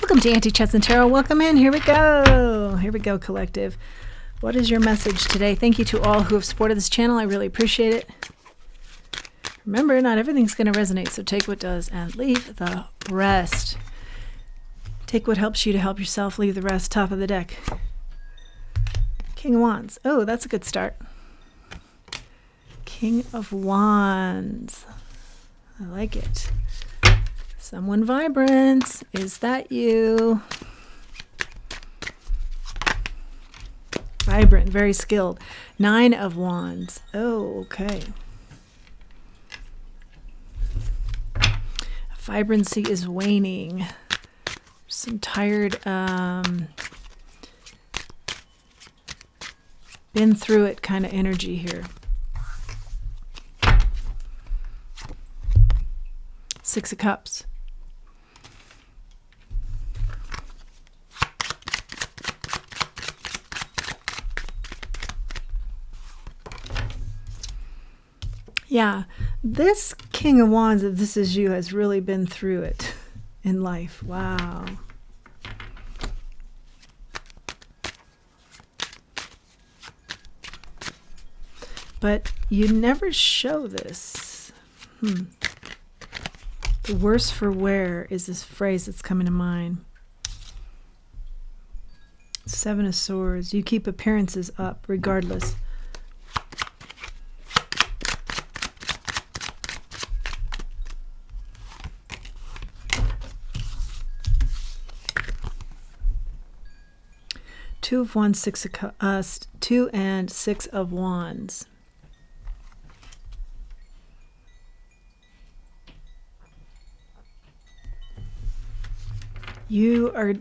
Welcome to Auntie Chats and Tarot. Welcome in. Here we go. Here we go, collective. What is your message today? Thank you to all who have supported this channel. I really appreciate it. Remember, not everything's going to resonate, so take what does and leave the rest. Take what helps you to help yourself. Leave the rest. Top of the deck. King of Wands. Oh, that's a good start. King of Wands. I like it. Someone vibrant. Is that you? Vibrant, very skilled. 9 of Wands. Oh, okay. Vibrancy is waning. Some tired, been through it kind of energy here. 6 of Cups. Yeah, this King of Wands, if this is you, has really been through it in life. Wow. But you never show this. The worse for wear is this phrase that's coming to mind. 7 of Swords. You keep appearances up regardless. Two of Wands, 2 and 6 of Wands. You are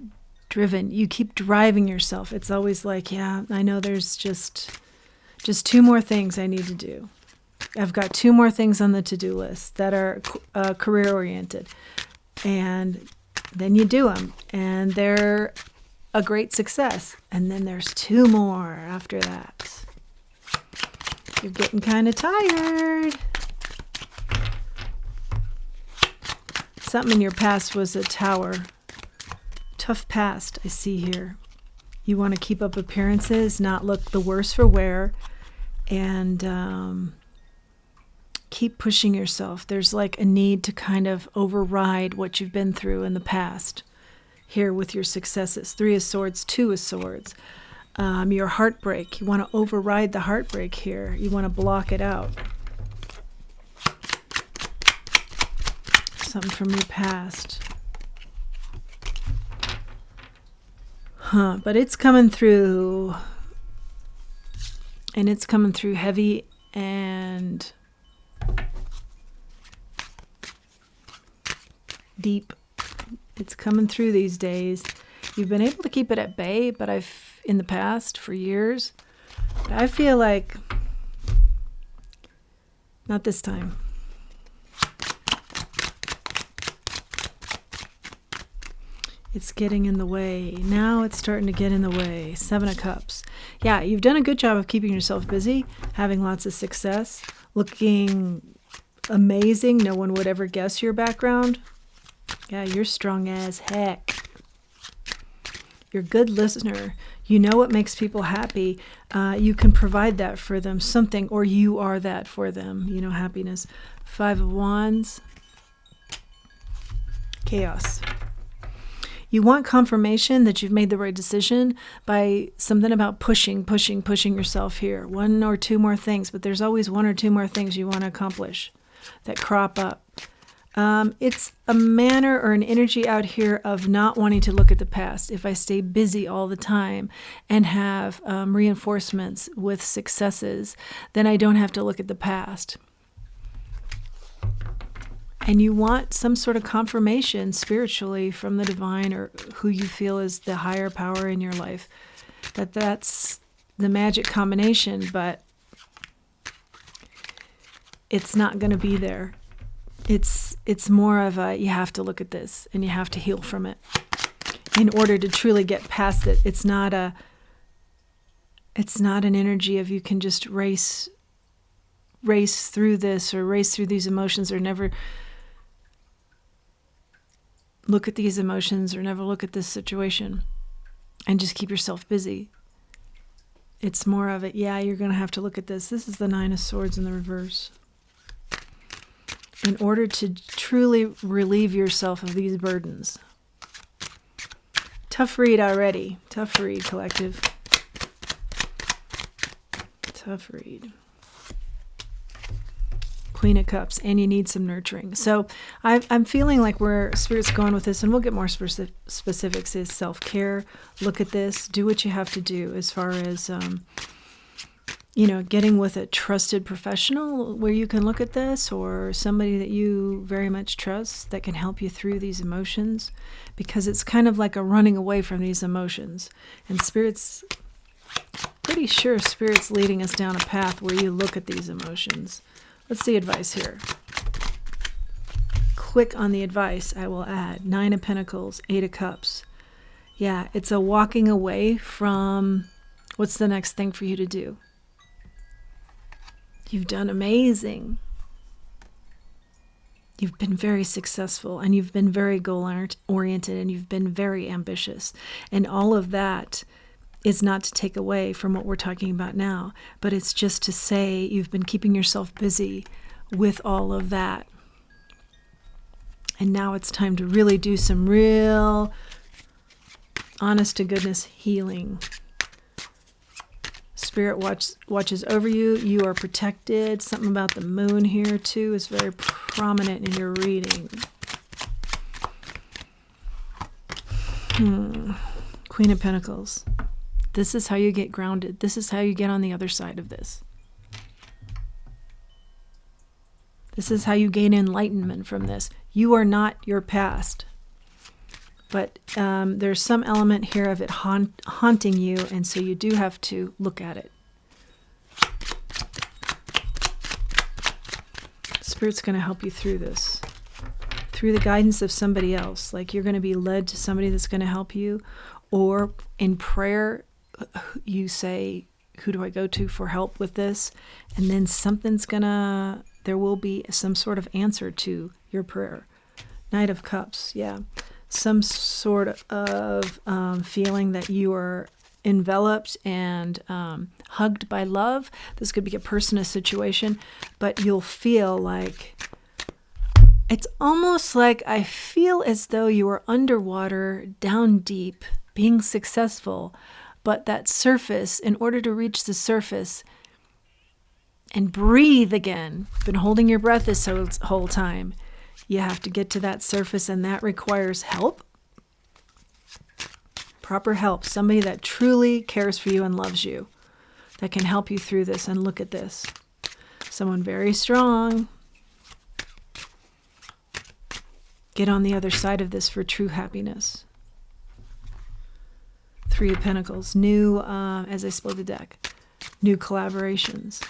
driven. You keep driving yourself. It's always like, yeah, I know there's just 2 more things I need to do. I've got 2 more things on the to-do list that are career-oriented. And then you do them. And they're a great success. And then there's 2 more after that. You're getting kind of tired. Something in your past was a tower. Tough past, I see here. You want to keep up appearances, not look the worse for wear, and keep pushing yourself. There's like a need to kind of override what you've been through in the past. Here with your successes. 3 of Swords, 2 of Swords. Your heartbreak. You want to override the heartbreak here. You want to block it out. Something from your past. But it's coming through. And it's coming through heavy and deep. It's coming through these days. You've been able to keep it at bay, but in the past, for years. But I feel like, not this time. It's getting in the way. Now it's starting to get in the way. 7 of Cups. Yeah, you've done a good job of keeping yourself busy, having lots of success, looking amazing. No one would ever guess your background. Yeah, you're strong as heck. You're a good listener. You know what makes people happy. You can provide that for them, something, or you are that for them. You know, happiness. 5 of Wands. Chaos. You want confirmation that you've made the right decision by something about pushing yourself here. 1 or 2 more things, but there's always 1 or 2 more things you want to accomplish that crop up. It's a manner or an energy out here of not wanting to look at the past. If I stay busy all the time and have reinforcements with successes, then I don't have to look at the past. And you want some sort of confirmation spiritually from the divine or who you feel is the higher power in your life. That's the magic combination, but it's not going to be there. It's more of a, you have to look at this and you have to heal from it in order to truly get past it. It's not an energy of you can just race through this or race through these emotions or never look at these emotions or never look at this situation and just keep yourself busy. It's more of it, yeah, you're going to have to look at this. This is the Nine of Swords in the reverse. In order to truly relieve yourself of these burdens. Tough read already. Tough read, collective. Tough read. Queen of Cups, and you need some nurturing. So I'm feeling like where Spirit's going with this, and we'll get more specifics, is self-care. Look at this. Do what you have to do as far as, getting with a trusted professional where you can look at this, or somebody that you very much trust that can help you through these emotions, because it's kind of like a running away from these emotions. And Spirit's pretty sure Spirit's leading us down a path where you look at these emotions. Let's see advice here. Quick on the advice, I will add. 9 of Pentacles, 8 of Cups. Yeah, it's a walking away from what's the next thing for you to do. You've done amazing. You've been very successful, and you've been very goal-oriented, and you've been very ambitious. And all of that is not to take away from what we're talking about now, but it's just to say you've been keeping yourself busy with all of that. And now it's time to really do some real, honest to goodness healing. Spirit watches over you. You are protected. Something about the moon here too is very prominent in your reading. Queen of Pentacles. This is how you get grounded. This is how you get on the other side of this. This is how you gain enlightenment from this. You are not your past. But there's some element here of it haunting you, and so you do have to look at it. Spirit's going to help you through this. Through the guidance of somebody else. Like you're going to be led to somebody that's going to help you. Or in prayer, you say, who do I go to for help with this? And then there will be some sort of answer to your prayer. Knight of Cups, yeah. Some sort of feeling that you are enveloped and hugged by love. This could be a person, a situation, but you'll feel like, it's almost like I feel as though you are underwater, down deep, being successful, but that surface, in order to reach the surface and breathe again, been holding your breath this whole time, you have to get to that surface, and that requires help. Proper help. Somebody that truly cares for you and loves you, that can help you through this. And look at this. Someone very strong. Get on the other side of this for true happiness. 3 of Pentacles. New, as I split the deck, new collaborations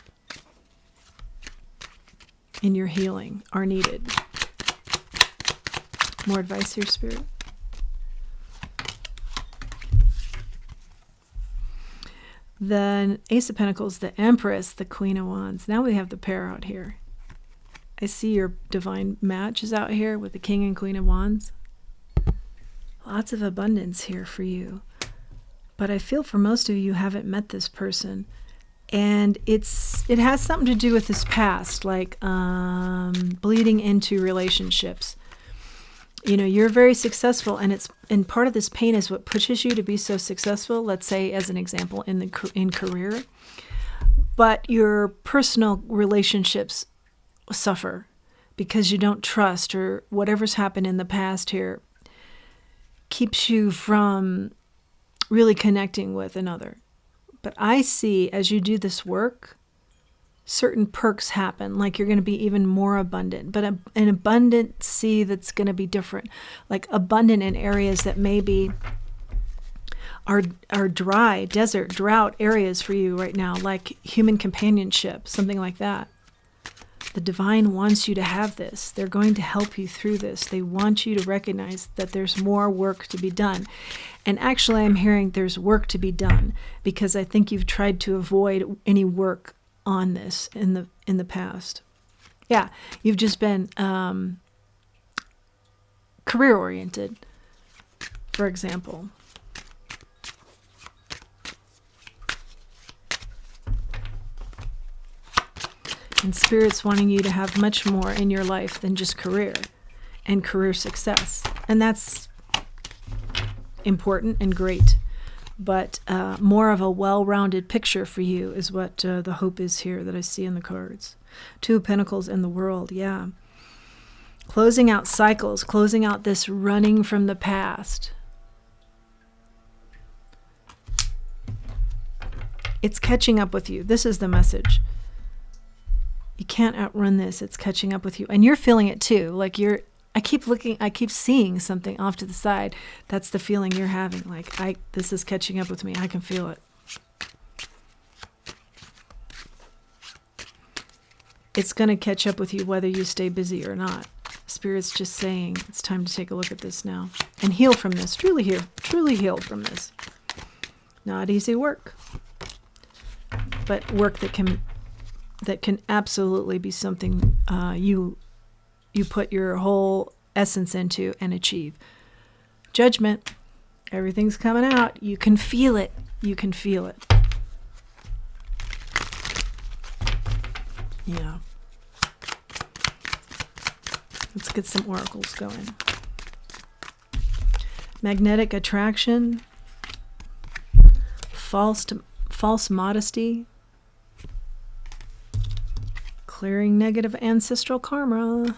in your healing are needed. More advice here, Spirit. The Ace of Pentacles, the Empress, the Queen of Wands. Now we have the pair out here. I see your divine match is out here with the King and Queen of Wands. Lots of abundance here for you. But I feel for most of you haven't met this person. And it has something to do with this past, like bleeding into relationships. You know, you're very successful, and part of this pain is what pushes you to be so successful. Let's say, as an example, in career, but your personal relationships suffer because you don't trust, or whatever's happened in the past here keeps you from really connecting with another. But I see, as you do this work, certain perks happen, like you're going to be even more abundant, but an abundancy that's going to be different, like abundant in areas that maybe are dry, desert, drought areas for you right now, like human companionship, something like that. The divine wants you to have this. They're going to help you through this. They want you to recognize that there's more work to be done. And actually, I'm hearing there's work to be done, because I think you've tried to avoid any work on this in the past. Yeah, you've just been career oriented, for example. And Spirit's wanting you to have much more in your life than just career and career success. And that's important and great. But more of a well-rounded picture for you is what the hope is here that I see in the cards. Two of Pentacles in the World, yeah. Closing out cycles, closing out this running from the past. It's catching up with you. This is the message. You can't outrun this. It's catching up with you. And you're feeling it too. Like I keep seeing something off to the side. That's the feeling you're having. Like, this is catching up with me. I can feel it. It's going to catch up with you whether you stay busy or not. Spirit's just saying it's time to take a look at this now and heal from this. Truly heal from this. Not easy work, but work that can absolutely be something you put your whole essence into and achieve. Judgment. Everything's coming out. You can feel it. You can feel it. Yeah. Let's get some oracles going. Magnetic attraction. False modesty. Clearing negative ancestral karma.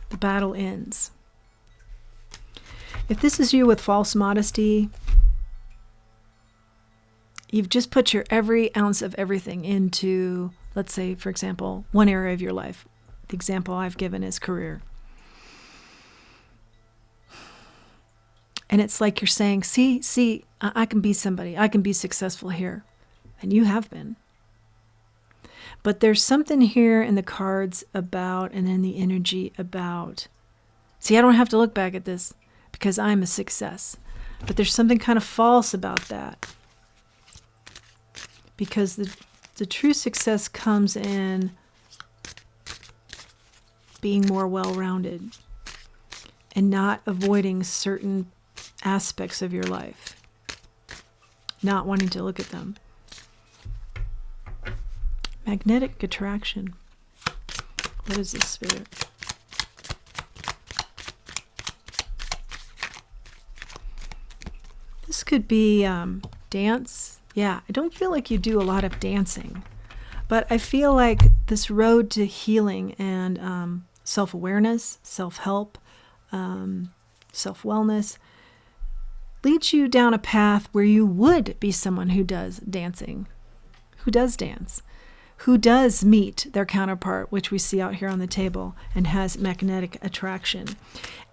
The battle ends. If this is you with false modesty, you've just put your every ounce of everything into, let's say, for example, one area of your life. The example I've given is career. And it's like you're saying, see, I can be somebody. I can be successful here. And you have been. But there's something here in the cards about, and in the energy about, see, I don't have to look back at this because I'm a success. But there's something kind of false about that. Because the true success comes in being more well-rounded and not avoiding certain aspects of your life, not wanting to look at them. Magnetic attraction. What is this, Spirit? This could be dance. Yeah, I don't feel like you do a lot of dancing, but I feel like this road to healing and self-awareness, self-help, self-wellness leads you down a path where you would be someone who does dancing, who does dance, who does meet their counterpart, which we see out here on the table, and has magnetic attraction.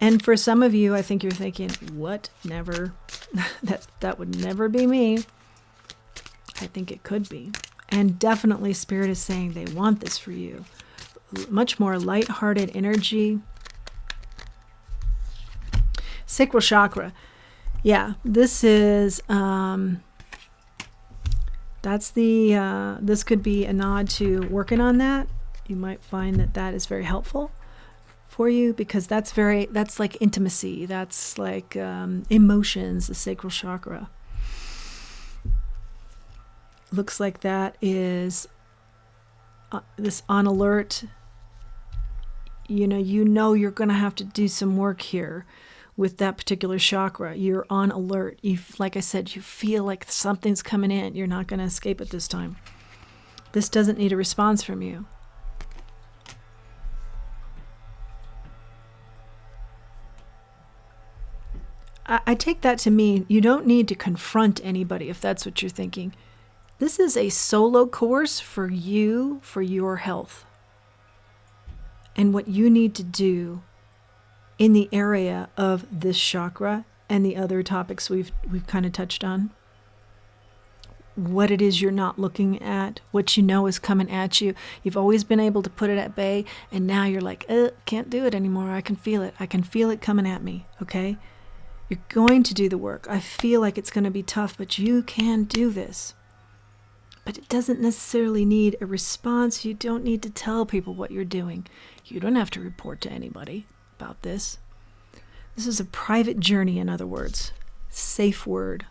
And for some of you, I think you're thinking, what? Never. that would never be me. I think it could be. And definitely Spirit is saying they want this for you. Much more light-hearted energy. Sacral chakra. Yeah, this is, this could be a nod to working on that. You might find that is very helpful for you because that's like intimacy. That's like emotions, the sacral chakra. Looks like that is this on alert. You know you're going to have to do some work here with that particular chakra. You're on alert. Like I said, you feel like something's coming in. You're not going to escape it this time. This doesn't need a response from you. I take that to mean you don't need to confront anybody if that's what you're thinking. This is a solo course for you, for your health. And what you need to do in the area of this chakra and the other topics we've kind of touched on. What it is you're not looking at, what you know is coming at you. You've always been able to put it at bay, and now you're like, can't do it anymore. I can feel it. I can feel it coming at me, okay? You're going to do the work. I feel like it's going to be tough, but you can do this. But it doesn't necessarily need a response. You don't need to tell people what you're doing. You don't have to report to anybody about this. This is a private journey, in other words. Safe word.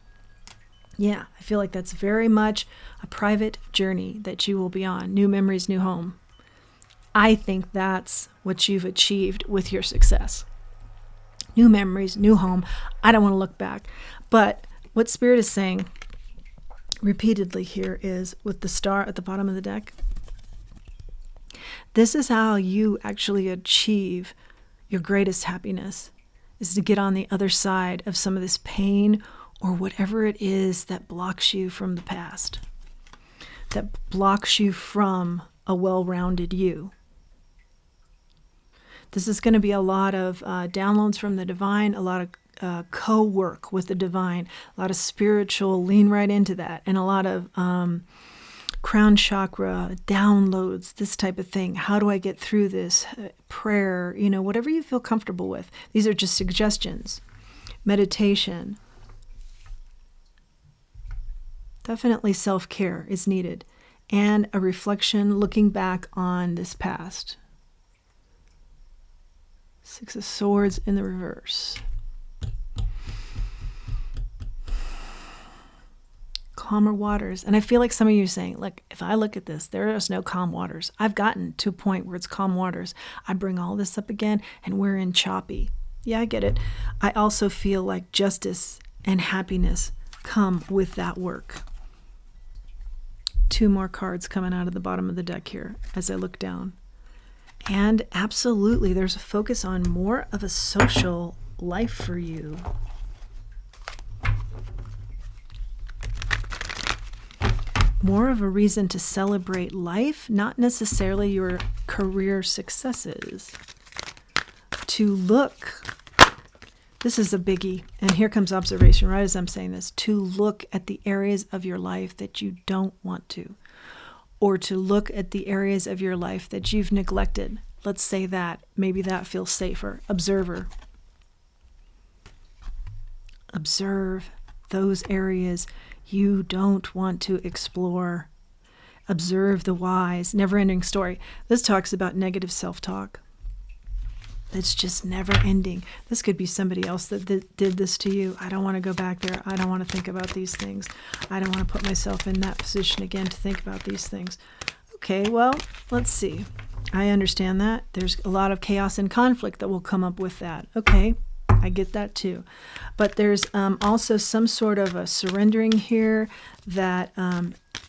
Yeah, I feel like that's very much a private journey that you will be on. New memories, new home. I think that's what you've achieved with your success. New memories, new home. I don't want to look back. But what Spirit is saying repeatedly here is, with the star at the bottom of the deck, this is how you actually achieve your greatest happiness, is to get on the other side of some of this pain or whatever it is that blocks you from the past, that blocks you from a well-rounded you. This is going to be a lot of downloads from the divine, a lot of co-work with the divine, a lot of spiritual, lean right into that, and a lot of crown chakra downloads, this type of thing. How do I get through this? Prayer, whatever you feel comfortable with. These are just suggestions. Meditation. Definitely self-care is needed, and a reflection looking back on this past. Six of Swords in the reverse. Calmer waters. And I feel like some of you are saying, like, if I look at this, there is no calm waters. I've gotten to a point where it's calm waters. I bring all this up again and we're in choppy. Yeah, I get it. I also feel like justice and happiness come with that work. Two more cards coming out of the bottom of the deck here as I look down. And absolutely, there's a focus on more of a social life for you. More of a reason to celebrate life, not necessarily your career successes. To look, this is a biggie, and here comes observation right as I'm saying this, to look at the areas of your life that you don't want to, or to look at the areas of your life that you've neglected. Let's say that. Maybe that feels safer. Observer. Observe those areas you don't want to explore. Observe the whys. Never-ending story. This talks about negative self-talk. It's just never ending. This could be somebody else that did this to you. I don't want to go back there. I don't want to think about these things. I don't want to put myself in that position again to think about these things. Okay, well, let's see. I understand that. There's a lot of chaos and conflict that will come up with that. Okay, I get that too. But there's also some sort of a surrendering here that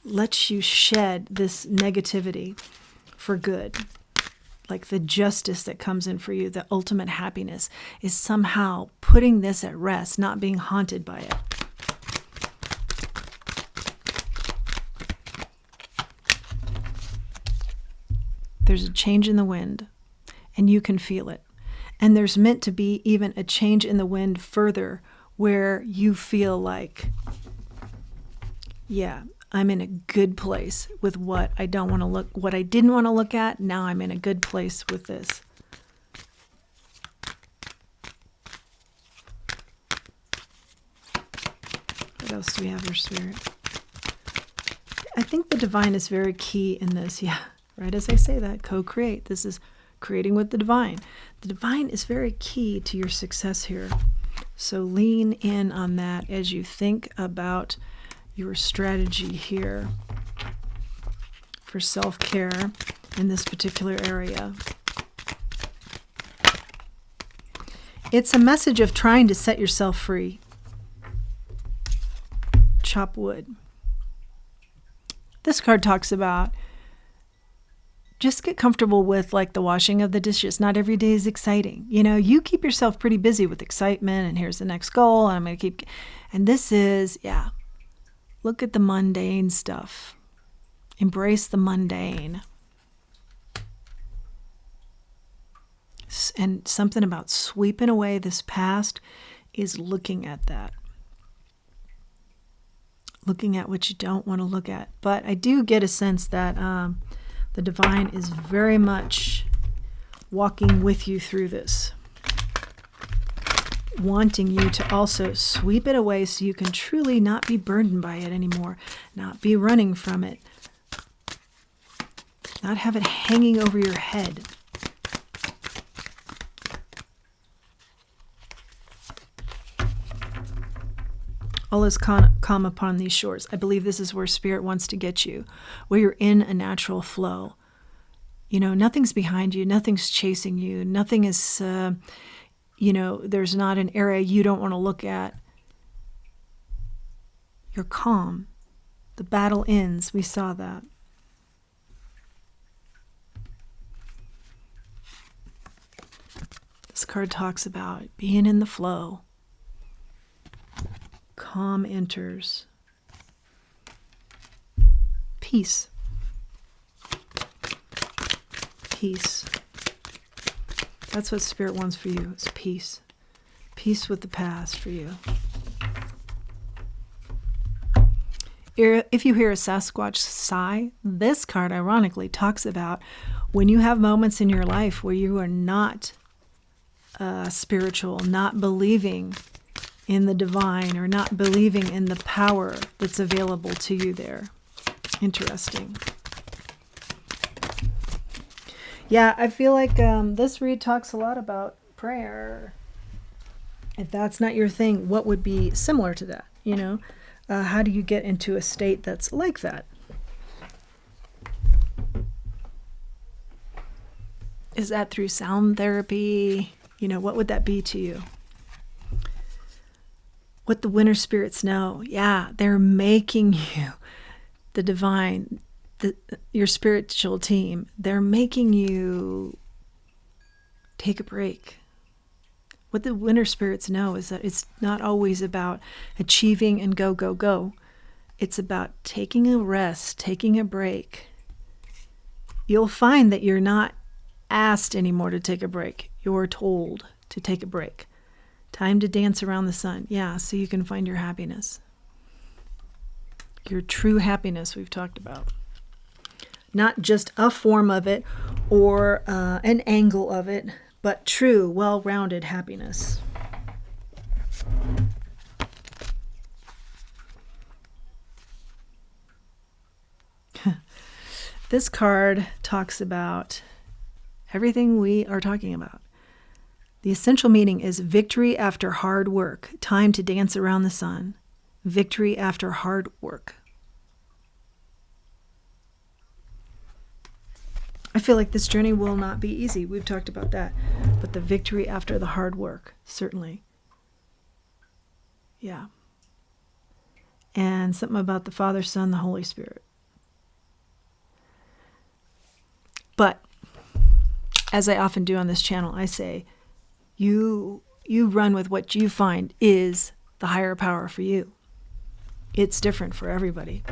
lets you shed this negativity for good. Like the justice that comes in for you, the ultimate happiness, is somehow putting this at rest, not being haunted by it. There's a change in the wind, and you can feel it. And there's meant to be even a change in the wind further, where you feel like, yeah, I'm in a good place with what I don't want to look, what I didn't want to look at. Now I'm in a good place with this. What else do we have for Spirit? I think the divine is very key in this. Yeah, right as I say that, co-create. This is creating with the divine. The divine is very key to your success here. So lean in on that as you think about your strategy here for self-care in this particular area. It's a message of trying to set yourself free. Chop wood. This card talks about just get comfortable with like the washing of the dishes. Not every day is exciting. You keep yourself pretty busy with excitement, and here's the next goal, and I'm going to keep, and this is, yeah. Look at the mundane stuff. Embrace the mundane. And something about sweeping away this past is looking at that. Looking at what you don't want to look at. But I do get a sense that the divine is very much walking with you through this. wanting you to also sweep it away so you can truly not be burdened by it anymore, not be running from it, not have it hanging over your head. All is calm upon these shores. I believe this is where Spirit wants to get you, where you're in a natural flow. You know, nothing's behind you, nothing's chasing you, nothing is, there's not an area you don't want to look at. You're calm. The battle ends. We saw that. This card talks about being in the flow. Calm enters. Peace. Peace. That's what Spirit wants for you. It's peace. Peace with the past for you. If you hear a Sasquatch sigh, this card ironically talks about when you have moments in your life where you are not spiritual, not believing in the divine, or not believing in the power that's available to you there. Interesting. Yeah, I feel like this read talks a lot about prayer. If that's not your thing, what would be similar to that? You know, how do you get into a state that's like that? Is that through sound therapy? You know, what would that be to you? What the winter spirits know, yeah, they're making you, the divine, your spiritual team, they're making you take a break. What the winter spirits know is that it's not always about achieving and go, go, go. It's about taking a rest, taking a break. You'll find that you're not asked anymore to take a break. You're told to take a break. Time to dance around the sun. Yeah, so you can find your happiness. Your true happiness we've talked about. Not just a form of it or an angle of it, but true, well-rounded happiness. This card talks about everything we are talking about. The essential meaning is victory after hard work, time to dance around the sun. Victory after hard work. I feel like this journey will not be easy. We've talked about that. But the victory after the hard work, certainly. Yeah. And something about the Father, Son, the Holy Spirit. But, as I often do on this channel, I say, you run with what you find is the higher power for you. It's different for everybody.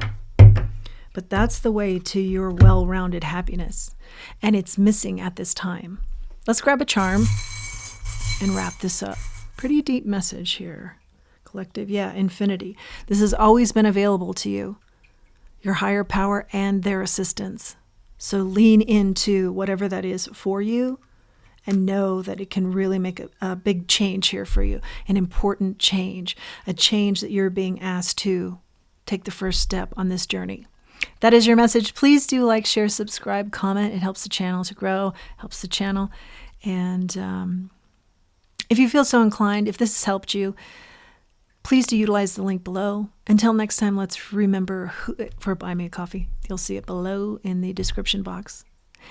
But that's the way to your well-rounded happiness. And it's missing at this time. Let's grab a charm and wrap this up. Pretty deep message here. Collective, yeah, infinity. This has always been available to you. Your higher power and their assistance. So lean into whatever that is for you and know that it can really make a big change here for you. An important change. A change that you're being asked to take the first step on this journey. That is your message. Please do like, share, subscribe, comment. It helps the channel to grow, helps the channel. And if you feel so inclined, if this has helped you, please do utilize the link below. Until next time, let's remember for Buy Me a Coffee. You'll see it below in the description box.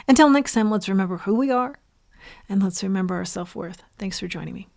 Until next time, let's remember who we are and let's remember our self-worth. Thanks for joining me.